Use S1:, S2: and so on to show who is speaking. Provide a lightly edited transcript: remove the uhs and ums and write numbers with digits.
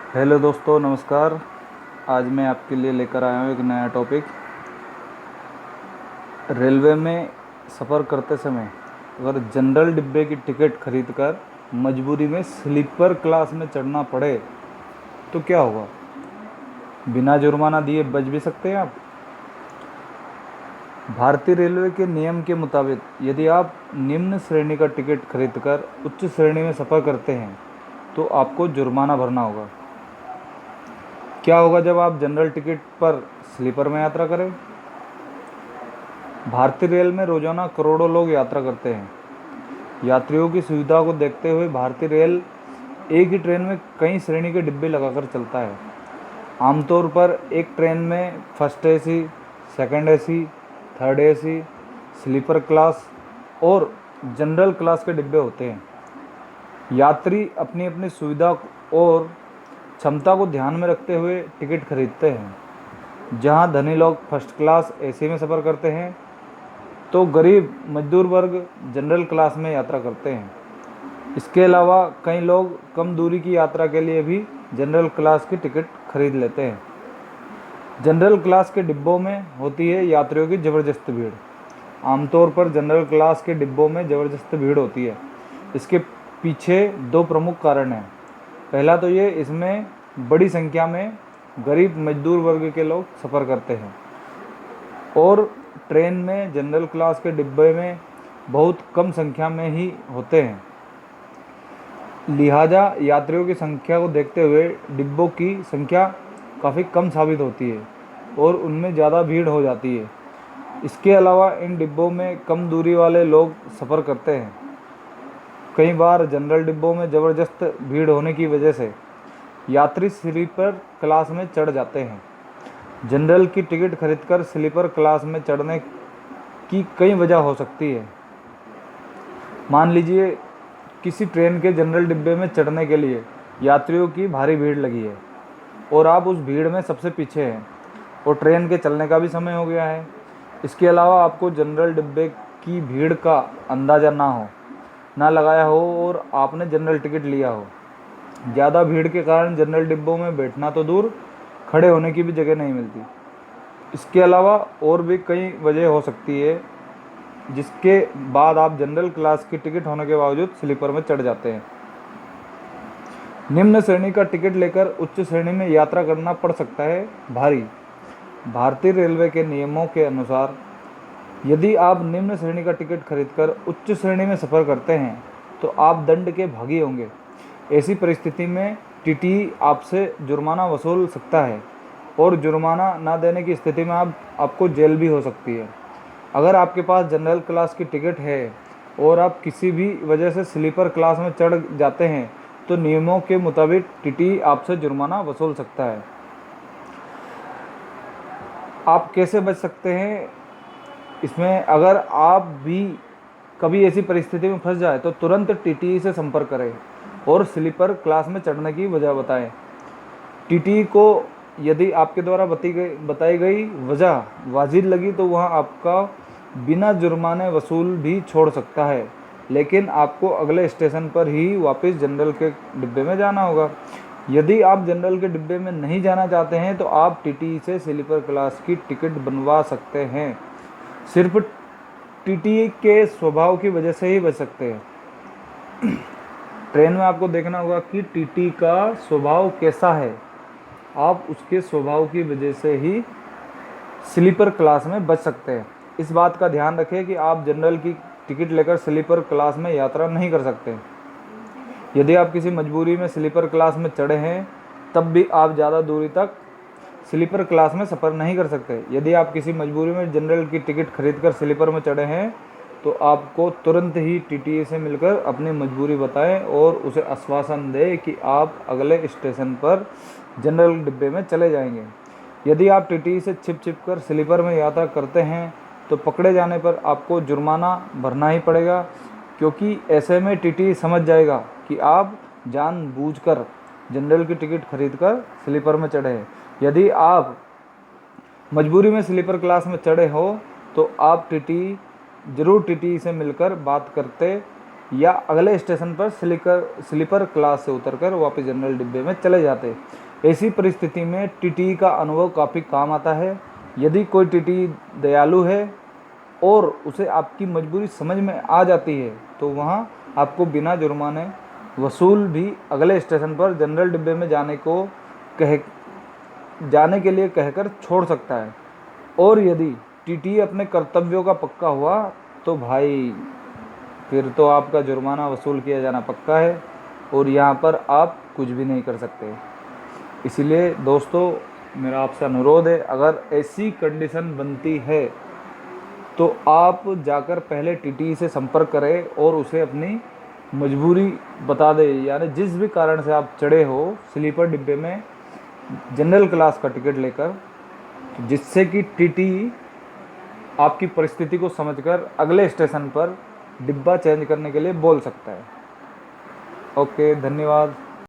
S1: Hello दोस्तों, नमस्कार। आज मैं आपके लिए लेकर आया हूँ एक नया टॉपिक। रेलवे में सफ़र करते समय अगर जनरल डिब्बे की टिकट खरीदकर मजबूरी में स्लीपर क्लास में चढ़ना पड़े तो क्या होगा। बिना जुर्माना दिए बच भी सकते हैं आप। भारतीय रेलवे के नियम के मुताबिक यदि आप निम्न श्रेणी का टिकट खरीदकर उच्च श्रेणी में सफ़र करते हैं तो आपको जुर्माना भरना होगा। क्या होगा जब आप जनरल टिकट पर स्लीपर में यात्रा करें। भारतीय रेल में रोजाना करोड़ों लोग यात्रा करते हैं। यात्रियों की सुविधा को देखते हुए भारतीय रेल एक ही ट्रेन में कई श्रेणी के डिब्बे लगाकर चलता है। आमतौर पर एक ट्रेन में first AC, second AC, third AC, sleeper class और जनरल क्लास के डिब्बे होते हैं। यात्री अपनी अपनी सुविधा और क्षमता को ध्यान में रखते हुए टिकट खरीदते हैं। जहां धनी लोग फर्स्ट क्लास एसी में सफ़र करते हैं तो गरीब मजदूर वर्ग जनरल क्लास में यात्रा करते हैं। इसके अलावा कई लोग कम दूरी की यात्रा के लिए भी जनरल क्लास की टिकट खरीद लेते हैं। जनरल क्लास के डिब्बों में होती है यात्रियों की ज़बरदस्त भीड़। आमतौर पर जनरल क्लास के डिब्बों में ज़बरदस्त भीड़ होती है। इसके पीछे दो प्रमुख कारण हैं। पहला तो ये, इसमें बड़ी संख्या में गरीब मजदूर वर्ग के लोग सफ़र करते हैं और ट्रेन में जनरल क्लास के डिब्बे में बहुत कम संख्या में ही होते हैं। लिहाजा यात्रियों की संख्या को देखते हुए डिब्बों की संख्या काफ़ी कम साबित होती है और उनमें ज़्यादा भीड़ हो जाती है। इसके अलावा इन डिब्बों में कम दूरी वाले लोग सफ़र करते हैं। कई बार जनरल डिब्बों में ज़बरदस्त भीड़ होने की वजह से यात्री स्लीपर क्लास में चढ़ जाते हैं। जनरल की टिकट खरीदकर स्लीपर क्लास में चढ़ने की कई वजह हो सकती है। मान लीजिए किसी ट्रेन के जनरल डिब्बे में चढ़ने के लिए यात्रियों की भारी भीड़ लगी है और आप उस भीड़ में सबसे पीछे हैं और ट्रेन के चलने का भी समय हो गया है। इसके अलावा आपको जनरल डिब्बे की भीड़ का अंदाज़ा ना लगाया हो और आपने जनरल टिकट लिया हो। ज़्यादा भीड़ के कारण जनरल डिब्बों में बैठना तो दूर, खड़े होने की भी जगह नहीं मिलती। इसके अलावा और भी कई वजह हो सकती है जिसके बाद आप जनरल क्लास की टिकट होने के बावजूद स्लीपर में चढ़ जाते हैं। निम्न श्रेणी का टिकट लेकर उच्च श्रेणी में यात्रा करना पड़ सकता है भारी। भारतीय रेलवे के नियमों के अनुसार यदि आप निम्न श्रेणी का टिकट खरीदकर उच्च श्रेणी में सफ़र करते हैं तो आप दंड के भागी होंगे। ऐसी परिस्थिति में टीटी आपसे जुर्माना वसूल सकता है और जुर्माना ना देने की स्थिति में आपको जेल भी हो सकती है। अगर आपके पास जनरल क्लास की टिकट है और आप किसी भी वजह से स्लीपर क्लास में चढ़ जाते हैं तो नियमों के मुताबिक टीटी आपसे जुर्माना वसूल सकता है। आप कैसे बच सकते हैं इसमें, अगर आप भी कभी ऐसी परिस्थिति में फंस जाए तो तुरंत टीटी से संपर्क करें और स्लीपर क्लास में चढ़ने की वजह बताएं। टीटी को यदि आपके द्वारा बताई गई वजह वाजिब लगी तो वह आपका बिना जुर्माने वसूल भी छोड़ सकता है, लेकिन आपको अगले स्टेशन पर ही वापस जनरल के डिब्बे में जाना होगा। यदि आप जनरल के डिब्बे में नहीं जाना चाहते हैं तो आप टीटी से स्लीपर क्लास की टिकट बनवा सकते हैं। सिर्फ टीटी के स्वभाव की वजह से ही बच सकते हैं। ट्रेन में आपको देखना होगा कि टीटी का स्वभाव कैसा है। आप उसके स्वभाव की वजह से ही स्लीपर क्लास में बच सकते हैं। इस बात का ध्यान रखें कि आप जनरल की टिकट लेकर स्लीपर क्लास में यात्रा नहीं कर सकते। यदि आप किसी मजबूरी में स्लीपर क्लास में चढ़े हैं तब भी आप ज़्यादा दूरी तक स्लीपर क्लास में सफ़र नहीं कर सकते। यदि आप किसी मजबूरी में जनरल की टिकट खरीदकर स्लीपर में चढ़े हैं तो आपको तुरंत ही टीटी से मिलकर अपनी मजबूरी बताएं और उसे आश्वासन दें कि आप अगले स्टेशन पर जनरल डिब्बे में चले जाएंगे। यदि आप टीटी से छिप कर स्लीपर में यात्रा करते हैं तो पकड़े जाने पर आपको जुर्माना भरना ही पड़ेगा, क्योंकि ऐसे में टीटी समझ जाएगा कि आप जानबूझकर जनरल की टिकट खरीदकर स्लीपर में चढ़े हैं। यदि आप मजबूरी में स्लीपर क्लास में चढ़े हो तो आप टीटी से मिलकर बात करते या अगले स्टेशन पर स्लीपर क्लास से उतरकर वापस जनरल डिब्बे में चले जाते। ऐसी परिस्थिति में टीटी का अनुभव काफ़ी काम आता है। यदि कोई टीटी दयालु है और उसे आपकी मजबूरी समझ में आ जाती है तो वहाँ आपको बिना जुर्माने वसूल भी अगले स्टेशन पर जनरल डिब्बे में जाने के लिए कहकर छोड़ सकता है। और यदि टीटी अपने कर्तव्यों का पक्का हुआ तो भाई फिर तो आपका जुर्माना वसूल किया जाना पक्का है और यहाँ पर आप कुछ भी नहीं कर सकते। इसलिए दोस्तों मेरा आपसे अनुरोध है, अगर ऐसी कंडीशन बनती है तो आप जाकर पहले टीटी से संपर्क करें और उसे अपनी मजबूरी बता दें। यानी जिस भी कारण से आप चढ़े हो स्लीपर डिब्बे में जनरल क्लास का टिकट लेकर, जिससे कि टीटी आपकी परिस्थिति को समझकर अगले स्टेशन पर डिब्बा चेंज करने के लिए बोल सकता है। ओके, धन्यवाद।